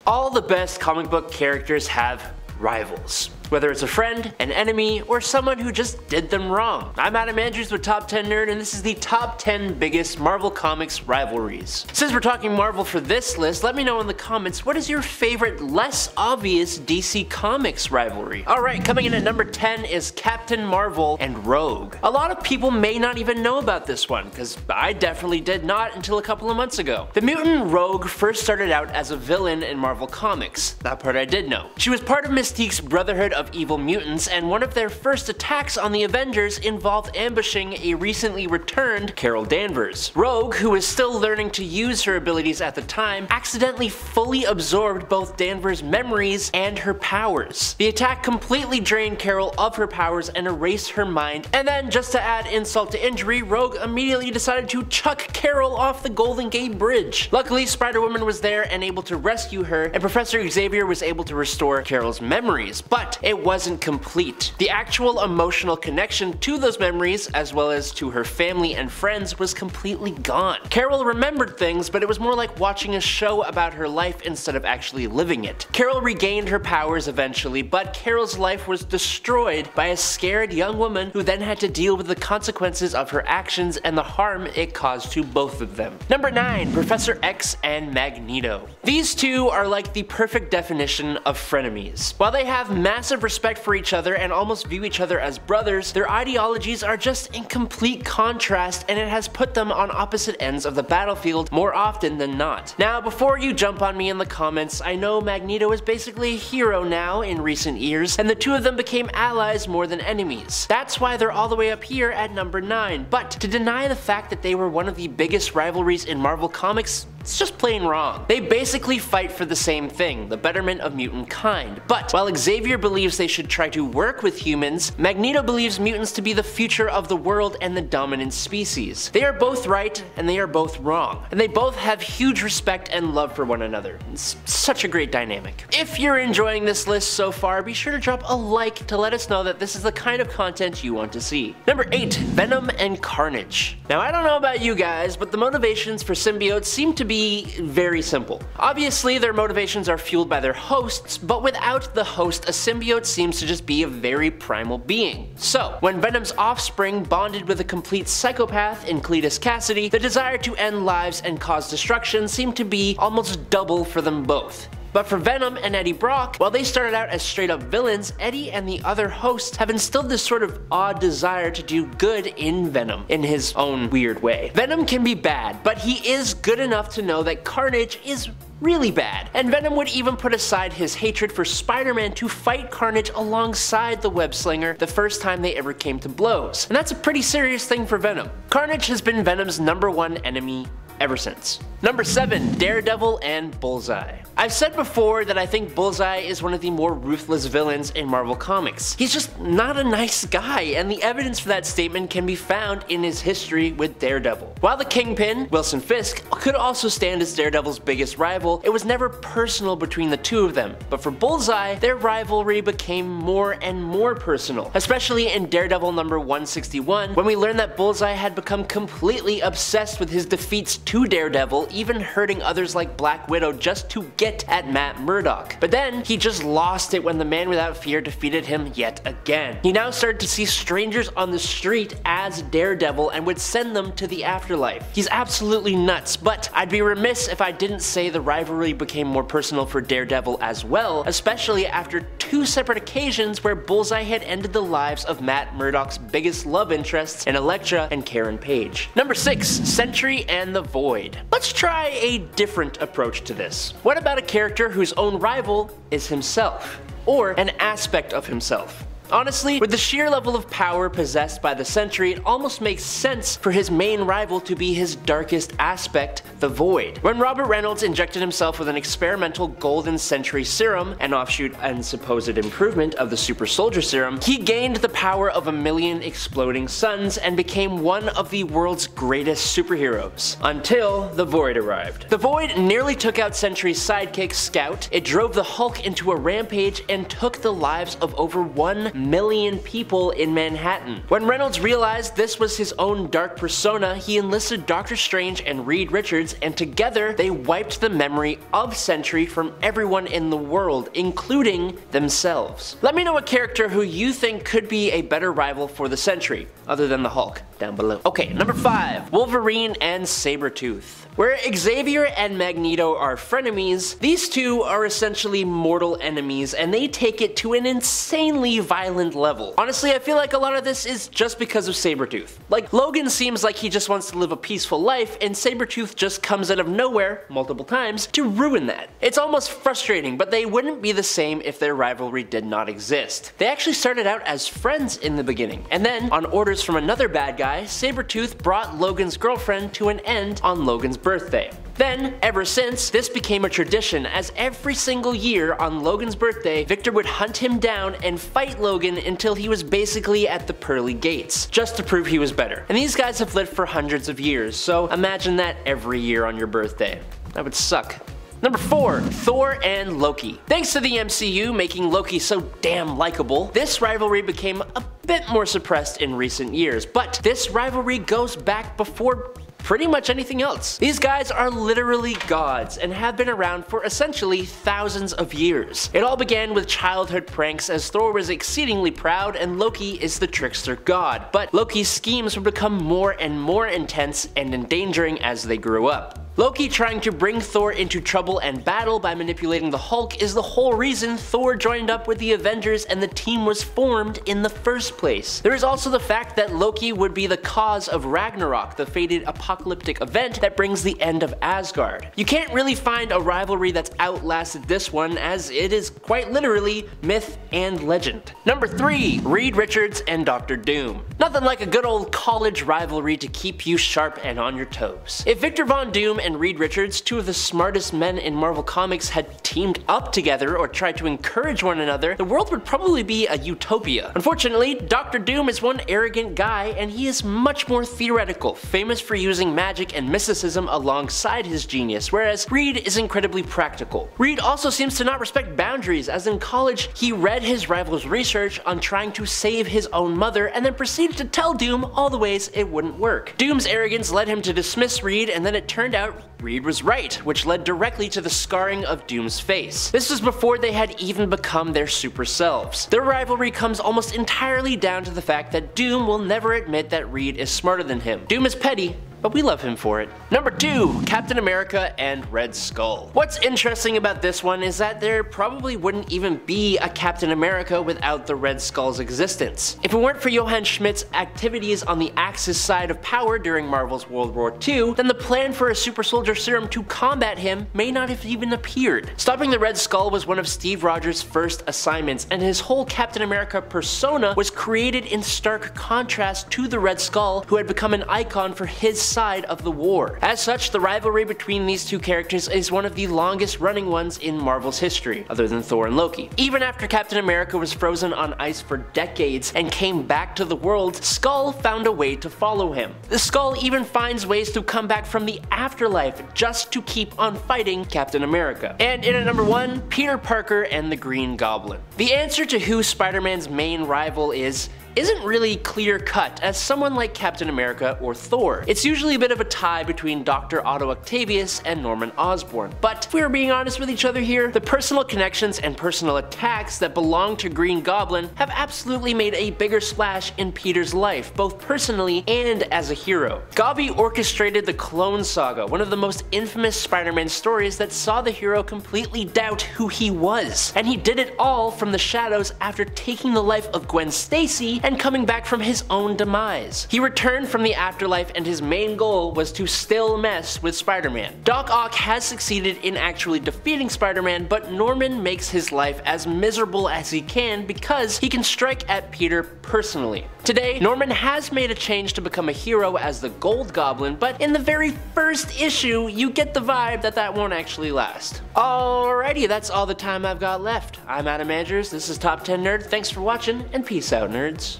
All the best comic book characters have rivals. Whether it's a friend, an enemy, or someone who just did them wrong. I'm Adam Andrews with Top 10 Nerd, and this is the top 10 biggest Marvel Comics rivalries. Since we're talking Marvel for this list, let me know in the comments, what is your favorite, less obvious DC Comics rivalry? Alright, coming in at number 10 is Captain Marvel and Rogue. A lot of people may not even know about this one, because I definitely did not until a couple of months ago. The mutant Rogue first started out as a villain in Marvel Comics. That part I did know. She was part of Mystique's Brotherhood of Evil Mutants, and one of their first attacks on the Avengers involved ambushing a recently returned Carol Danvers. Rogue, who was still learning to use her abilities at the time, accidentally fully absorbed both Danvers' memories and her powers. The attack completely drained Carol of her powers and erased her mind, and then, just to add insult to injury, Rogue immediately decided to chuck Carol off the Golden Gate Bridge. Luckily, Spider-Woman was there and able to rescue her, and Professor Xavier was able to restore Carol's memories, but it wasn't complete. The actual emotional connection to those memories, as well as to her family and friends, was completely gone. Carol remembered things, but it was more like watching a show about her life instead of actually living it. Carol regained her powers eventually, but Carol's life was destroyed by a scared young woman who then had to deal with the consequences of her actions and the harm it caused to both of them. Number 9. Professor X and Magneto. These two are like the perfect definition of frenemies. While they have massive respect for each other and almost view each other as brothers, their ideologies are just in complete contrast, and it has put them on opposite ends of the battlefield more often than not. Now, before you jump on me in the comments, I know Magneto is basically a hero now in recent years, and the two of them became allies more than enemies. That's why they're all the way up here at number 9, but to deny the fact that they were one of the biggest rivalries in Marvel Comics, it's just plain wrong. They basically fight for the same thing, the betterment of mutant kind. But while Xavier believes they should try to work with humans, Magneto believes mutants to be the future of the world and the dominant species. They are both right, and they are both wrong. And they both have huge respect and love for one another. It's such a great dynamic. If you're enjoying this list so far, be sure to drop a like to let us know that this is the kind of content you want to see. Number 8. Venom and Carnage. Now, I don't know about you guys, but the motivations for symbiotes seem to be very simple. Obviously, their motivations are fueled by their hosts, but without the host, a symbiote seems to just be a very primal being. So, when Venom's offspring bonded with a complete psychopath in Cletus Cassidy, the desire to end lives and cause destruction seemed to be almost double for them both. But for Venom and Eddie Brock, while they started out as straight up villains, Eddie and the other hosts have instilled this sort of odd desire to do good in Venom, in his own weird way. Venom can be bad, but he is good enough to know that Carnage is really bad. And Venom would even put aside his hatred for Spider-Man to fight Carnage alongside the web slinger the first time they ever came to blows. And that's a pretty serious thing for Venom. Carnage has been Venom's #1 enemy ever since. Number 7. Daredevil and Bullseye. I've said before that I think Bullseye is one of the more ruthless villains in Marvel Comics. He's just not a nice guy, and the evidence for that statement can be found in his history with Daredevil. While the Kingpin, Wilson Fisk, could also stand as Daredevil's biggest rival, it was never personal between the two of them. But for Bullseye, their rivalry became more and more personal, especially in Daredevil number 161, when we learned that Bullseye had become completely obsessed with his defeats to Daredevil, even hurting others like Black Widow just to get at Matt Murdock. But then, he just lost it when the Man Without Fear defeated him yet again. He now started to see strangers on the street as Daredevil and would send them to the afterlife. He's absolutely nuts, but I'd be remiss if I didn't say the rivalry became more personal for Daredevil as well, especially after 2 separate occasions where Bullseye had ended the lives of Matt Murdock's biggest love interests in Elektra and Karen Page. Number 6. Sentry and the Void. Let's try a different approach to this. What about a character whose own rival is himself, or an aspect of himself? Honestly, with the sheer level of power possessed by the Sentry, it almost makes sense for his main rival to be his darkest aspect, the Void. When Robert Reynolds injected himself with an experimental golden Sentry serum, an offshoot and supposed improvement of the super soldier serum, he gained the power of 1,000,000 exploding suns and became one of the world's greatest superheroes. Until the Void arrived. The Void nearly took out Sentry's sidekick, Scout, it drove the Hulk into a rampage and took the lives of over 1 million people in Manhattan. When Reynolds realized this was his own dark persona, he enlisted Doctor Strange and Reed Richards, and together they wiped the memory of Sentry from everyone in the world, including themselves. Let me know a character who you think could be a better rival for the Sentry, other than the Hulk, down below. Okay, number 5. Wolverine and Sabertooth. Where Xavier and Magneto are frenemies, these two are essentially mortal enemies, and they take it to an insanely violent level. Honestly, I feel like a lot of this is just because of Sabertooth. Like, Logan seems like he just wants to live a peaceful life, and Sabertooth just comes out of nowhere, multiple times, to ruin that. It's almost frustrating, but they wouldn't be the same if their rivalry did not exist. They actually started out as friends in the beginning, and then, on orders from another bad guy, Sabertooth brought Logan's girlfriend to an end on Logan's birthday. Then, ever since, this became a tradition, as every single year on Logan's birthday, Victor would hunt him down and fight Logan until he was basically at the pearly gates, just to prove he was better. And these guys have lived for hundreds of years, so imagine that every year on your birthday. That would suck. Number 4. Thor and Loki. Thanks to the MCU making Loki so damn likable, this rivalry became a bit more suppressed in recent years, but this rivalry goes back before pretty much anything else. These guys are literally gods and have been around for essentially thousands of years. It all began with childhood pranks, as Thor was exceedingly proud and Loki is the trickster god, but Loki's schemes would become more and more intense and endangering as they grew up. Loki trying to bring Thor into trouble and battle by manipulating the Hulk is the whole reason Thor joined up with the Avengers and the team was formed in the first place. There is also the fact that Loki would be the cause of Ragnarok, the fated apocalyptic event that brings the end of Asgard. You can't really find a rivalry that's outlasted this one, as it is quite literally myth and legend. Number 3. Reed Richards and Dr. Doom. Nothing like a good old college rivalry to keep you sharp and on your toes. If Victor Von Doom and Reed Richards, two of the smartest men in Marvel Comics, had teamed up together or tried to encourage one another, the world would probably be a utopia. Unfortunately, Dr. Doom is one arrogant guy, and he is much more theoretical, famous for using magic and mysticism alongside his genius, whereas Reed is incredibly practical. Reed also seems to not respect boundaries, as in college, he read his rival's research on trying to save his own mother and then proceeded to tell Doom all the ways it wouldn't work. Doom's arrogance led him to dismiss Reed, and then it turned out Reed was right, which led directly to the scarring of Doom's face. This was before they had even become their super selves. Their rivalry comes almost entirely down to the fact that Doom will never admit that Reed is smarter than him. Doom is petty, but we love him for it. Number 2. Captain America and Red Skull. What's interesting about this one is that there probably wouldn't even be a Captain America without the Red Skull's existence. If it weren't for Johann Schmidt's activities on the Axis side of power during Marvel's World War II, then the plan for a super soldier serum to combat him may not have even appeared. Stopping the Red Skull was one of Steve Rogers' first assignments, and his whole Captain America persona was created in stark contrast to the Red Skull, who had become an icon for his side of the war. As such, the rivalry between these two characters is one of the longest running ones in Marvel's history, other than Thor and Loki. Even after Captain America was frozen on ice for decades and came back to the world, Skull found a way to follow him. The Skull even finds ways to come back from the afterlife just to keep on fighting Captain America. And in at number 1, Peter Parker and the Green Goblin. The answer to who Spider-Man's main rival isn't really clear-cut as someone like Captain America or Thor. It's usually a bit of a tie between Dr. Otto Octavius and Norman Osborn. But if we are being honest with each other here, the personal connections and personal attacks that belong to Green Goblin have absolutely made a bigger splash in Peter's life, both personally and as a hero. Gobby orchestrated the Clone Saga, one of the most infamous Spider-Man stories that saw the hero completely doubt who he was. And he did it all from the shadows after taking the life of Gwen Stacy and coming back from his own demise. He returned from the afterlife, and his main goal was to still mess with Spider-Man. Doc Ock has succeeded in actually defeating Spider-Man, but Norman makes his life as miserable as he can because he can strike at Peter personally. Today, Norman has made a change to become a hero as the Gold Goblin, but in the very first issue, you get the vibe that that won't actually last. Alrighty, that's all the time I've got left. I'm Adam Andrews, this is Top 10 Nerd, thanks for watching, and peace out, nerds.